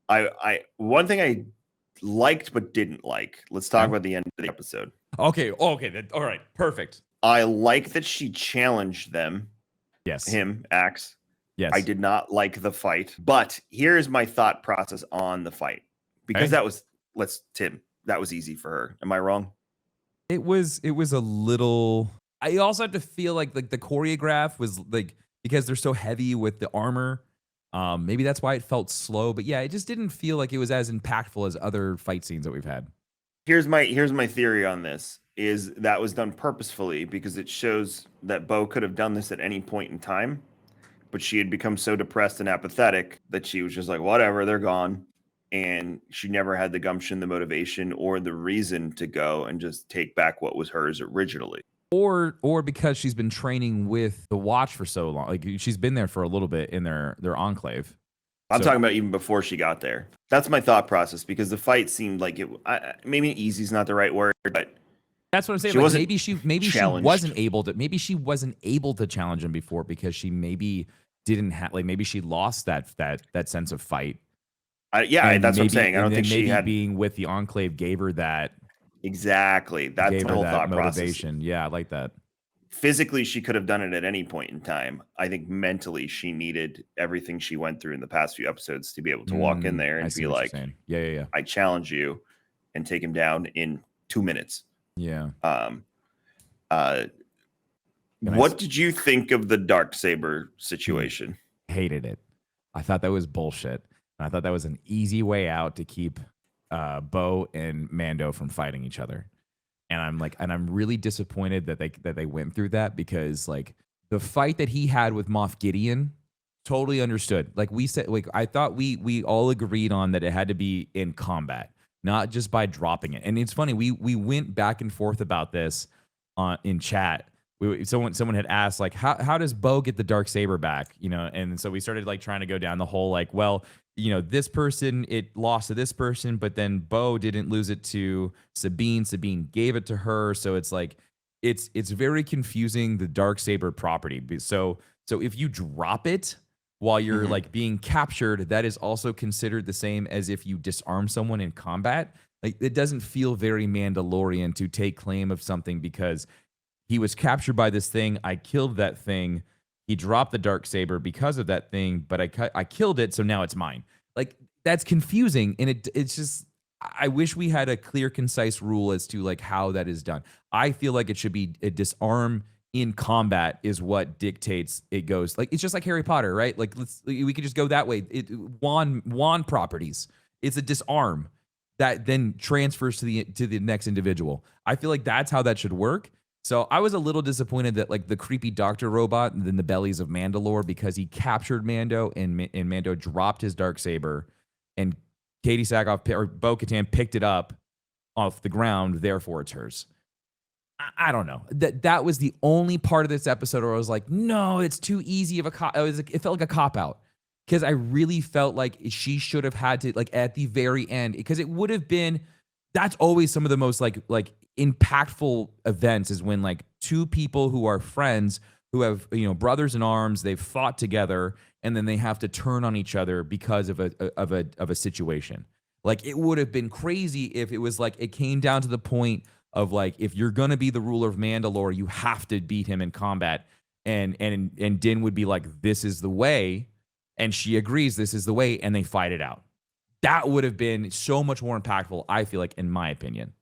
I one thing I liked but didn't like. Let's talk Okay. about the end of the episode. Okay. Okay. All right. Perfect. I like that she challenged them, Yes. him, Axe. I Yes. did not like the fight, but here's my thought process on the fight because Okay. that was easy for her. Am I wrong? It was a little. I also have to feel like the choreograph was like because they're so heavy with the armor. Maybe that's why it felt slow. But yeah, it just didn't feel like it was as impactful as other fight scenes that we've had. Here's my theory on this is that was done purposefully because it shows that Bo could have done this at any point in time, but she had become so depressed and apathetic that she was just like, whatever, they're gone. And she never had the gumption, the motivation, or the reason to go and just take back what was hers originally. Or because she's been training with the Watch for so long, like she's been there for a little bit in their enclave. I'm So talking about even before she got there. That's my thought process because the fight seemed like maybe easy is not the right word, but that's what I'm saying. she Like wasn't maybe she challenged. wasn't able to challenge him before because she maybe didn't have like maybe she lost that sense of fight. Yeah, And that's what I'm saying. I don't think she maybe had being with the Enclave exactly. That's gave the her whole that thought process. motivation. Yeah, I like that. Physically, she could have done it at any point in time. I think mentally, she needed everything she went through in the past few episodes to be able to walk in there I and see be what you're like, saying. Yeah, yeah, yeah. I challenge you and take him down in 2 minutes. Yeah. Um, uh, Can I what did you think of the dark saber dude, situation? hated it. I thought that was bullshit. And I thought that was an easy way out to keep Bo and Mando from fighting each other. And I'm really disappointed that they went through that because like the fight that he had with Moff Gideon, totally understood. Like we said, like I thought we all agreed on that it had to be in combat, not just by dropping it. And it's funny, we went back and forth about this in chat. Someone had asked like how does Bo get the dark saber back, and so we started like trying to go down the whole like, well, this person, it lost to this person, but then Bo didn't lose it to Sabine. Sabine gave it to her. So it's like, it's very confusing, the dark saber property. So if you drop it while you're Mhm. like being captured, that is also considered the same as if you disarm someone in combat. Like it doesn't feel very Mandalorian to take claim of something because he was captured by this thing. I killed that thing. He dropped the dark saber because of that thing, but I killed it, so now it's mine. Like that's confusing, and it's just I wish we had a clear, concise rule as to like how that is done. I feel like it should be a disarm in combat is what dictates it goes. Like it's just like Harry Potter, right? Like we could just go that way. Wand properties. It's a disarm that then transfers to the next individual. I feel like that's how that should work. So I was a little disappointed that like the creepy doctor robot in the bellies of Mandalore because he captured Mando and Mando dropped his dark saber and Katie Sackhoff or Bo Katan picked it up off the ground. Therefore, it's hers. I don't know. That was the only part of this episode where I was like, no, it's too easy of a cop. It felt like a cop out because I really felt like she should have had to like at the very end because it would have been. That's always some of the most like impactful events is when like two people who are friends who have brothers in arms, they've fought together and then they have to turn on each other because of a situation. Like it would have been crazy if it was like it came down to the point of like if you're gonna be the ruler of Mandalore, you have to beat him in combat. And Din would be like, this is the way, and she agrees this is the way, and they fight it out. That would have been so much more impactful, I feel like, in my opinion.